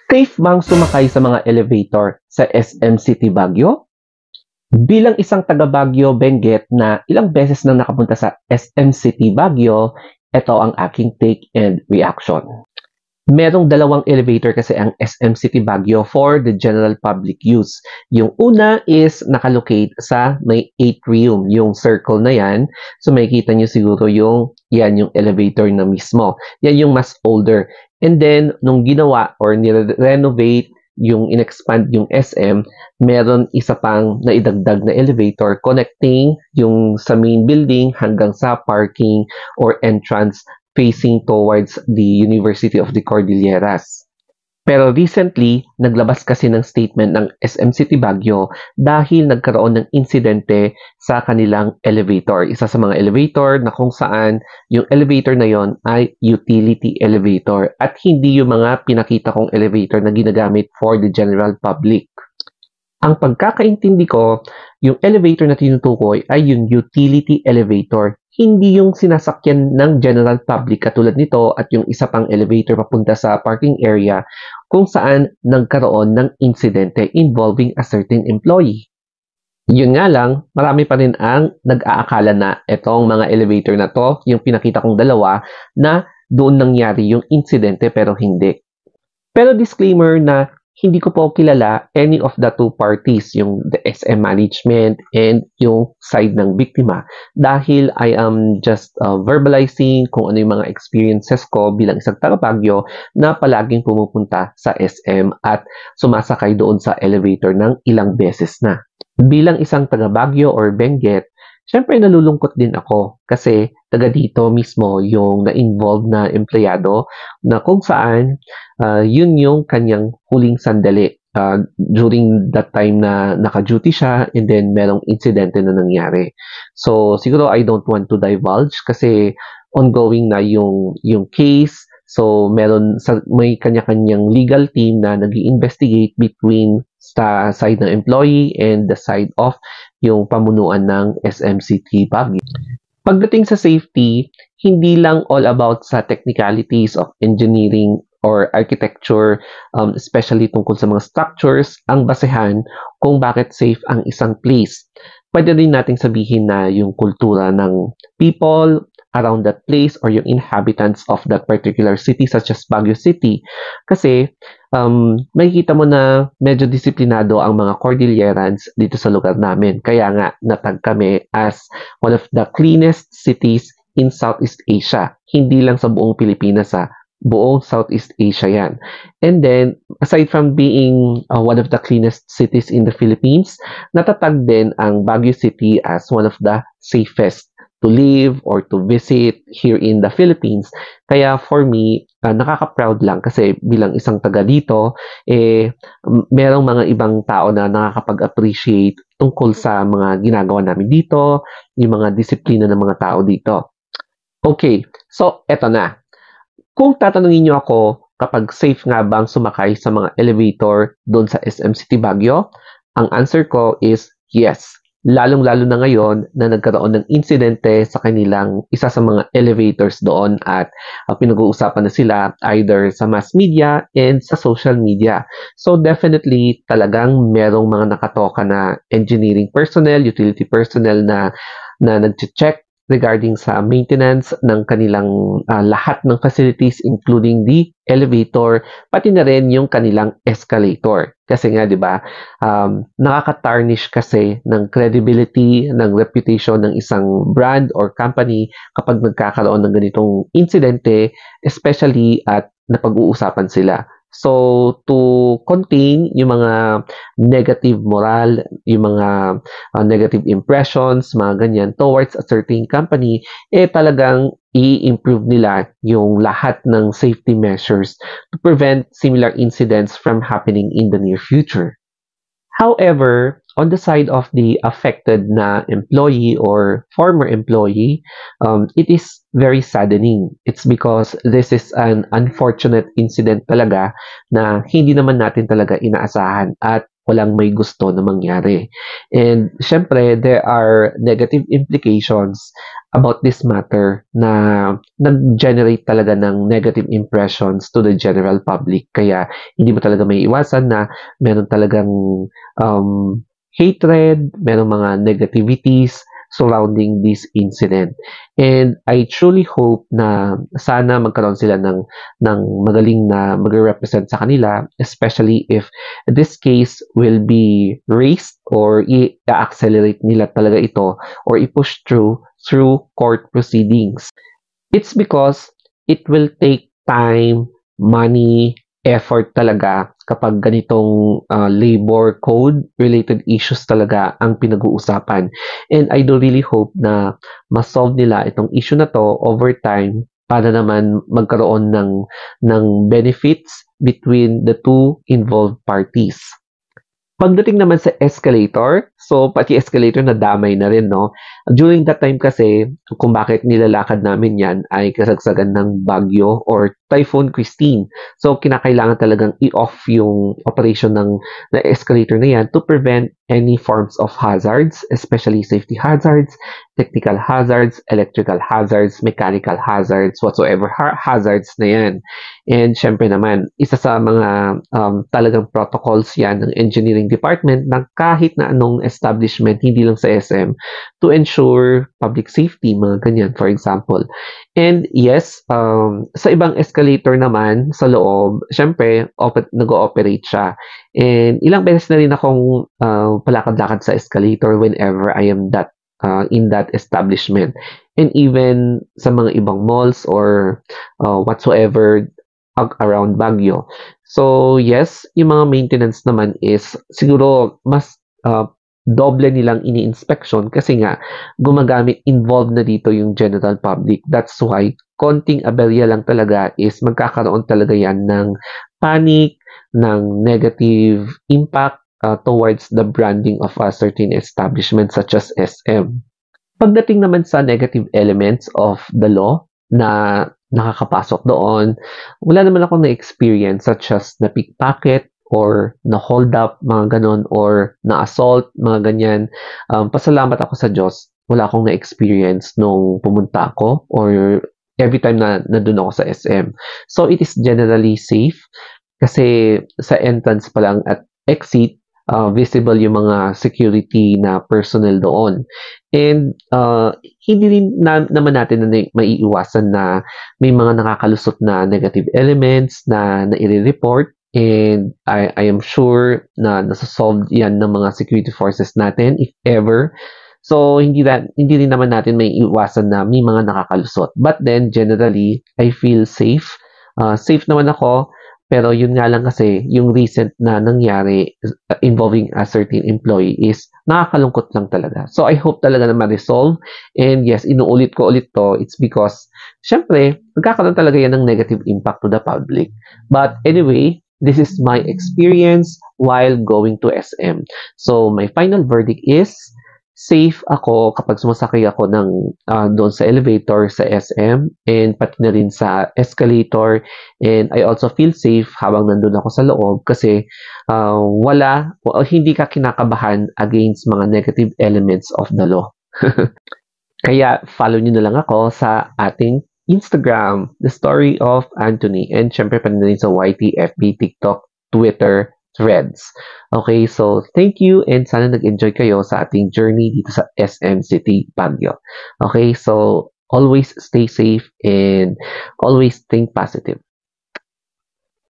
Safe bang sumakay sa mga elevator sa SM City Baguio? Bilang isang taga Baguio Benguet na ilang beses nang nakapunta sa SM City Baguio, ito ang aking take and reaction. Merong dalawang elevator kasi ang SM City Baguio for the general public use. Yung una is nakalocate sa may atrium, yung circle na yan. So makikita nyo siguro yan yung elevator na mismo. Yan yung mas older. And then, nung ginawa or nire-renovate yung in-expand yung SM, meron isa pang naidagdag na elevator connecting yung sa main building hanggang sa parking or entrance facing towards the University of the Cordilleras. Pero recently, naglabas kasi ng statement ng SM City Baguio dahil nagkaroon ng insidente sa kanilang elevator. Isa sa mga elevator na kung saan yung elevator na yon ay utility elevator at hindi yung mga pinakita kong elevator na ginagamit for the general public. Ang pagkakaintindi ko, yung elevator na tinutukoy ay yung utility elevator, hindi yung sinasakyan ng general public katulad nito at yung isa pang elevator papunta sa parking area kung saan nagkaroon ng insidente involving a certain employee. Yun nga lang, marami pa rin ang nag-aakala na itong mga elevator na to, yung pinakita kong dalawa, na doon nangyari yung insidente pero hindi. Pero disclaimer na hindi ko po kilala any of the two parties, yung the SM management and yung side ng biktima. Dahil I am just verbalizing kung ano yung mga experiences ko bilang isang taga Baguio na palaging pumupunta sa SM at sumasakay doon sa elevator ng ilang beses na. Bilang isang taga Baguio or Benguet, syempre nalulungkot din ako kasi taga dito mismo yung na-involved na empleyado na kung saan yun yung kanyang huling sandali during that time na naka-duty siya and then merong insidente na nangyari. So siguro I don't want to divulge kasi ongoing na yung case. So may kanya-kanyang legal team na nag-i-investigate between sa side ng employee and the side of yung pamunuan ng SMCT Baguio. Pagdating sa safety, hindi lang all about sa technicalities of engineering or architecture, especially tungkol sa mga structures, ang basehan kung bakit safe ang isang place. Pwede rin nating sabihin na yung kultura ng people around that place or yung inhabitants of that particular city such as Baguio City. Kasi makikita mo na medyo disiplinado ang mga Cordillerans dito sa lugar namin. Kaya nga natag kami as one of the cleanest cities in Southeast Asia. Hindi lang sa buong Pilipinas, buong Southeast Asia yan. And then, aside from being one of the cleanest cities in the Philippines, natatag din ang Baguio City as one of the safest to live or to visit here in the Philippines. Kaya for me, nakaka-proud lang kasi bilang isang taga dito, merong mga ibang tao na nakakapag-appreciate tungkol sa mga ginagawa namin dito, yung mga disiplina ng mga tao dito. Okay, so eto na. Kung tatanungin niyo ako kapag safe nga bang sumakay sa mga elevator doon sa SM City Baguio, ang answer ko is yes. Lalong-lalo na ngayon na nagkaroon ng insidente sa kanilang isa sa mga elevators doon at pinag-uusapan na sila either sa mass media and sa social media. So definitely talagang merong mga nakatoka na engineering personnel, utility personnel na nag-check regarding sa maintenance ng kanilang lahat ng facilities including the elevator, pati na rin yung kanilang escalator. Kasi nga, di ba, nakaka-tarnish kasi ng credibility, ng reputation ng isang brand or company kapag nagkakaroon ng ganitong insidente, especially at napag-uusapan sila. So, to contain yung mga negative moral, yung mga negative impressions, mga ganyan, towards a certain company, talagang i-improve nila yung lahat ng safety measures to prevent similar incidents from happening in the near future. However, on the side of the affected na employee or former employee, it is very saddening. It's because this is an unfortunate incident talaga na hindi naman natin talaga inaasahan at walang may gusto na mangyari. And syempre, there are negative implications about this matter na nag-generate talaga ng negative impressions to the general public. Kaya hindi mo talaga may iwasan na meron talagang hatred, merong mga negativities surrounding this incident. And I truly hope na sana magkaroon sila ng magaling na mag-represent sa kanila, especially if this case will be raised or i-accelerate nila talaga ito or i-push through court proceedings. It's because it will take time, money, effort talaga kapag ganitong labor code related issues talaga ang pinag-uusapan. And I do really hope na ma-solve nila itong issue na to over time para naman magkaroon ng benefits between the two involved parties. Pagdating naman sa escalator, so pati escalator nadamay na rin, no? During that time kasi, kung bakit nilalakad namin yan ay kasagsagan ng bagyo or Typhoon Christine. So, kinakailangan talagang i-off yung operation ng escalator na yan to prevent any forms of hazards, especially safety hazards, technical hazards, electrical hazards, mechanical hazards, whatsoever hazards na yan. And syempre naman, isa sa mga talagang protocols yan ng engineering department na kahit na anong establishment, hindi lang sa SM, to ensure public safety, mga ganyan, for example. And yes, sa ibang escalator naman, sa loob, syempre, nag-ooperate siya. And ilang beses na rin akong palakad-lakad sa escalator whenever I am in that establishment. And even sa mga ibang malls or whatsoever around Baguio. So yes, yung mga maintenance naman is siguro mas doble nilang ini-inspection kasi nga involved na dito yung general public. That's why konting aberya lang talaga is magkakaroon talaga yan ng panic, ng negative impact towards the branding of a certain establishment such as SM. Pagdating naman sa negative elements of the law na nakakapasok doon, wala naman akong na-experience such as na pickpocket or na hold up, mga ganon, or na assault, mga ganyan. Pasalamat ako sa Diyos, wala akong na-experience nung pumunta ako or every time na nandun ako sa SM. So it is generally safe kasi sa entrance pa lang at exit, visible yung mga security na personnel doon. And hindi rin naman natin na maiiwasan na may mga nakakalusot na negative elements na i-report. And I am sure na nasa-solve yan ng mga security forces natin if ever. So, hindi rin naman natin may iwasan na may mga nakakalusot. But then, generally, I feel safe. Safe naman ako. Pero yun nga lang kasi, yung recent na nangyari involving a certain employee is nakakalungkot lang talaga. So, I hope talaga na ma-resolve. And yes, inuulit ko ulit to. It's because, syempre, magkakaroon talaga yan ng negative impact to the public. But anyway, this is my experience while going to SM. So, my final verdict is, safe ako kapag sumasakay ako ng doon sa elevator sa SM and pati na rin sa escalator, and I also feel safe habang nandun ako sa loob kasi hindi ka kinakabahan against mga negative elements of the law. Kaya follow nyo na lang ako sa ating Instagram, The Story of Anthony, and syempre pa rin sa YT, FB, TikTok, Twitter, Threads. Okay, so thank you and sana nag-enjoy kayo sa ating journey dito sa SM City Baguio. Okay, so always stay safe and always think positive.